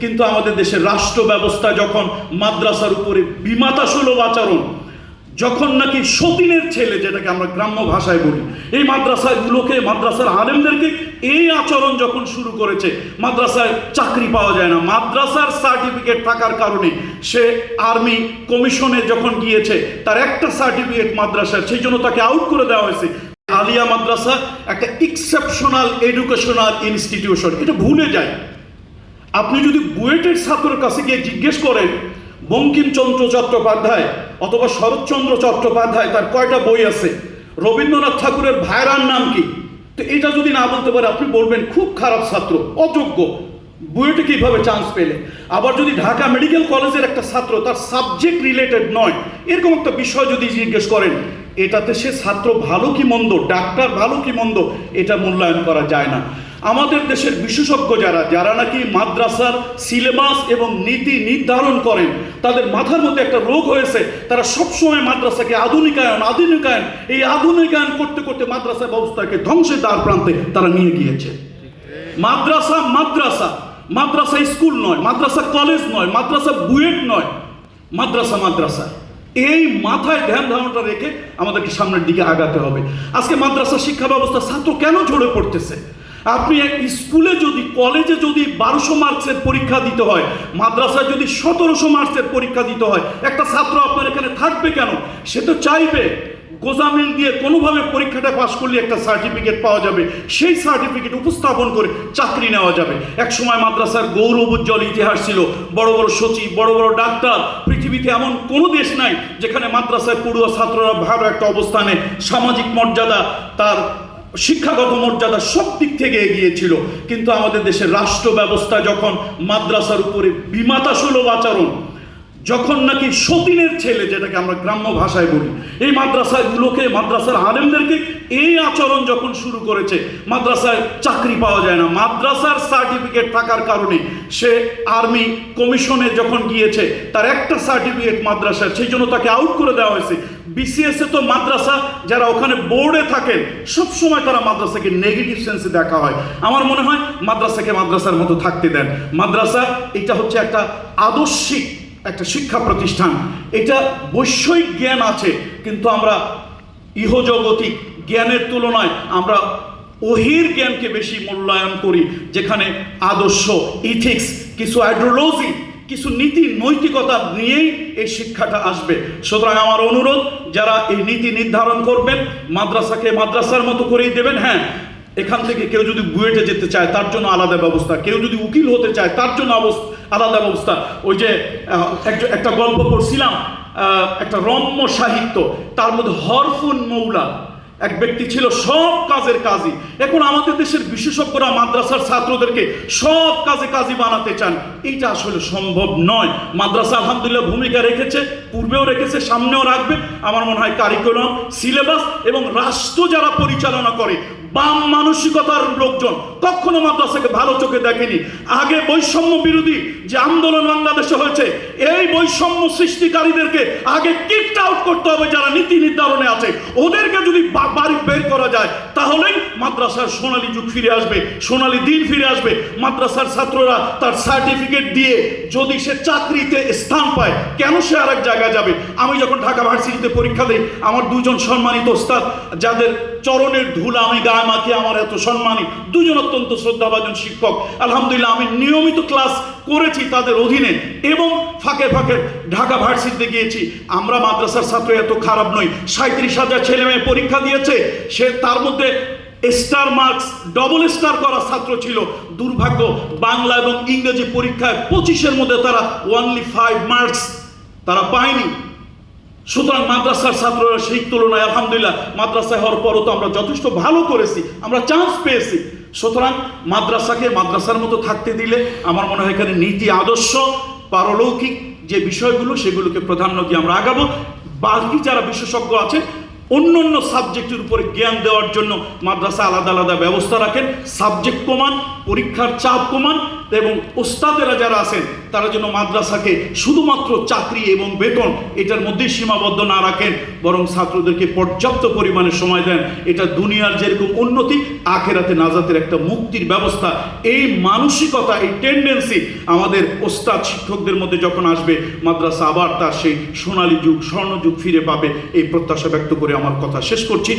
কিন্তু আমাদের দেশের রাষ্ট্র ব্যবস্থা যখন মাদ্রাসার উপরে বিমাতাসুলভ আচরণ, যখন নাকি সতীনের ছেলে, যেটাকে আমরা গ্রাম্য ভাষায় বলি, এই মাদ্রাসাগুলোকে, মাদ্রাসার আলেমদেরকে এই আচরণ যখন শুরু করেছে, মাদ্রাসায় চাকরি পাওয়া যায় না, মাদ্রাসার সার্টিফিকেট থাকার কারণে সে আর্মি কমিশনে যখন গিয়েছে, তার একটা সার্টিফিকেট মাদ্রাসার, সেই জন্য তাকে আউট করে দেওয়া হয়েছে। আলিয়া মাদ্রাসা একটা এক্সেপশনাল এডুকেশনাল ইনস্টিটিউশন, এটা ভুলে যায়। আপনি যদি বুয়েটের ছাত্রের কাছে গিয়ে জিজ্ঞেস করেন বঙ্কিমচন্দ্র চট্টোপাধ্যায় অথবা শরৎচন্দ্র চট্টোপাধ্যায় তার কয়টা বই আছে, রবীন্দ্রনাথ ঠাকুরের ভাইরার নাম কি, তো এটা যদি না বলতে পারে আপনি বলবেন খুব খারাপ ছাত্র, অযোগ্য, বুয়েটে কিভাবে চান্স পেলে। আবার যদি ঢাকা মেডিকেল কলেজের একটা ছাত্র, তার সাবজেক্ট রিলেটেড নয় এরকম একটা বিষয় যদি জিজ্ঞেস করেন, এটাতে সে ছাত্র ভালো কি মন্দ, ডাক্তার ভালো কি মন্দ, এটা মূল্যায়ন করা যায় না। আমাদের দেশের বিশেষজ্ঞ যারা নাকি মাদ্রাসার সিলেবাস এবং নীতি নির্ধারণ করেন, তাদের মাথার মধ্যে একটা রোগ হয়েছে, তারা সবসময় মাদ্রাসাকে আধুনিকায়ন, এই আধুনিকায়ন করতে করতে মাদ্রাসা ব্যবস্থাকে ধ্বংসের দ্বার প্রান্তে তারা নিয়ে গিয়েছে। মাদ্রাসা মাদ্রাসা মাদ্রাসা স্কুল নয়, মাদ্রাসা কলেজ নয়, মাদ্রাসা বুয়েট নয়, মাদ্রাসা মাদ্রাসা। এই মাথায় ধ্যান ধারণাটা রেখে আমাদেরকে সামনের দিকে আগাতে হবে। আজকে মাদ্রাসা শিক্ষা ব্যবস্থা ছাত্র কেন ঝরে পড়তেছে? আপনি স্কুলে যদি, কলেজে যদি 1200 মার্কসের পরীক্ষা দিতে হয়, মাদ্রাসায় যদি 1700 মার্কসের পরীক্ষা দিতে হয়, একটা ছাত্র আপনার এখানে থাকবে কেন? সে তো চাইবে গোজামিল দিয়ে কোনোভাবে পরীক্ষাটা পাশ করলে একটা সার্টিফিকেট পাওয়া যাবে, সেই সার্টিফিকেট উপস্থাপন করে চাকরি নেওয়া যাবে। এক সময় মাদ্রাসার গৌরব উজ্জ্বল ইতিহাস ছিল, বড় বড় সচিব, বড় বড় ডাক্তার। পৃথিবীতে এমন কোনো দেশ নাই যেখানে মাদ্রাসায় পড়ুয়া ছাত্ররা ভালো একটা অবস্থানে, সামাজিক মর্যাদা, তার শিক্ষাগত মর্যাদা সব দিক থেকে এগিয়েছিল। কিন্তু আমাদের দেশের রাষ্ট্র ব্যবস্থা যখন মাদ্রাসার উপরে বিমাতাসুলভ আচরণ, যখন নাকি সতীনের ছেলে, যেটাকে আমরা গ্রাম্য ভাষায় বলি, এই মাদ্রাসাগুলোকে, মাদ্রাসার আলেমদেরকে এই আচরণ যখন শুরু করেছে, মাদ্রাসায় চাকরি পাওয়া যায় না, মাদ্রাসার সার্টিফিকেট থাকার কারণে সে আর্মি কমিশনে যখন গিয়েছে, তার একটা সার্টিফিকেট মাদ্রাসার, সেই জন্য তাকে আউট করে দেওয়া হয়েছে। বিসিএসে তো মাদ্রাসা যারা ওখানে বোর্ডে থাকেন সবসময় তারা মাদ্রাসাকে নেগেটিভ সেন্সে দেখা হয়। আমার মনে হয় মাদ্রাসাকে মাদ্রাসার মতো থাকতে দেন। মাদ্রাসা এটা হচ্ছে একটা আদর্শিক একটা শিক্ষা প্রতিষ্ঠান, এটা বৈষয়িক জ্ঞান আছে, কিন্তু আমরা ইহজগতিক জ্ঞানের তুলনায় আমরা ওহির জ্ঞানকে বেশি মূল্যায়ন করি, যেখানে আদর্শ, ইথিক্স, কিছু আইডিওলজি, কিছু নীতি নৈতিকতা নিয়েই এই শিক্ষাটা আসবে। সুতরাং আমার অনুরোধ, যারা এই নীতি নির্ধারণ করবেন, মাদ্রাসাকে মাদ্রাসার মতো করেই দেবেন। হ্যাঁ, এখান থেকে কেউ যদি বুয়েটে যেতে চায় তার জন্য আলাদা ব্যবস্থা, কেউ যদি উকিল হতে চায় তার জন্য আলাদা ব্যবস্থা। ওই যে একটা গল্প পড়ছিলাম, একটা রম্য সাহিত্য, তার মধ্যে হরফুন মৌলা এক ব্যক্তি ছিল, সব কাজের কাজী। এখন আমাদের দেশের বিশেষজ্ঞরা মাদ্রাসার ছাত্রদেরকে সব কাজে কাজী বানাতে চান, এইটা আসলে সম্ভব নয়। মাদ্রাসা আলহামদুলিল্লাহ ভূমিকা রেখেছে, পূর্বেও রেখেছে, সামনেও রাখবে। আমার মনে হয় কারিকুলাম, সিলেবাস এবং রাষ্ট্র যারা পরিচালনা করে, বাম মানসিকতার লোকজন কখনো মাদ্রাসাকে ভালো চোখে দেখেনি। আগে বৈষম্য বিরোধী যে আন্দোলন বাংলাদেশে হয়েছে, এই বৈষম্য সৃষ্টিকারীদেরকে আগে কিকড আউট করতে হবে। যারা নীতি নির্ধারণে আছে ওদেরকে যদি বাড়ি বের করা যায়, তাহলেই মাদ্রাসার সোনালী যুগ ফিরে আসবে, সোনালী দিন ফিরে আসবে। মাদ্রাসার ছাত্ররা তার সার্টিফিকেট দিয়ে যদি সে চাকরিতে স্থান পায়, কেন সে আরেক জায়গায় যাবে? আমি যখন ঢাকা ভার্সিটিতে পরীক্ষা দিই, আমার দুজন সম্মানিত ওস্তাদ, যাদের চরণের ধুলা আমি গায়ে মাখি, আমার এত সম্মানী দুজন অত্যন্ত শ্রদ্ধাভাজন শিক্ষক, আলহামদুলিল্লাহ আমি নিয়মিত ক্লাস করেছি তাদের অধীনে, এবং ফাঁকে ফাঁকে ঢাকা ভার্সিটিতে গিয়েছি। আমরা মাদ্রাসার ছাত্র এত খারাপ নই। 37,000 ছেলে মেয়ে পরীক্ষা দিয়েছে, সে তার মধ্যে স্টার মার্কস, ডবল স্টার করা ছাত্র ছিল। দুর্ভাগ্য, বাংলা এবং ইংরেজি পরীক্ষায় 25-এর মধ্যে তারা অনলি 5 মার্কস তারা পায়নি। সুতরাং মাদ্রাসার ছাত্ররা সেই তুলনায় আলহামদুলিল্লাহ মাদ্রাসায় হওয়ার পরও তো আমরা যথেষ্ট ভালো করেছি, আমরা চান্স পেয়েছি। সুতরাং মাদ্রাসাকে মাদ্রাসার মতো থাকতে দিলে আমার মনে হয় এখানে নীতি, আদর্শ, পারলৌকিক যে বিষয়গুলো, সেগুলোকে প্রাধান্য দিয়ে আমরা আগাবো। বাকি যারা বিশেষজ্ঞ আছে অন্য অন্য সাবজেক্টের উপরে জ্ঞান দেওয়ার জন্য মাদ্রাসা আলাদা আলাদা ব্যবস্থা রাখেন, সাবজেক্ট কমান, পরীক্ষার চাপ কমান, এবং ওস্তাদেরা যারা আছেন তারা যেন মাদ্রাসাকে শুধুমাত্র চাকরি এবং বেতন এটার মধ্যেই সীমাবদ্ধ না রাখেন, বরং ছাত্রদেরকে পর্যাপ্ত পরিমাণে সময় দেন। এটা দুনিয়ার যেরকম উন্নতি, আখেরাতে নাজাতের একটা মুক্তির ব্যবস্থা। এই মানসিকতা, এই টেন্ডেন্সি আমাদের ওস্তাদ শিক্ষকদের মধ্যে যখন আসবে, মাদ্রাসা আবার তার সেই সোনালী যুগ, স্বর্ণযুগ ফিরে পাবে। এই প্রত্যাশা ব্যক্ত করে আমার কথা শেষ করছি।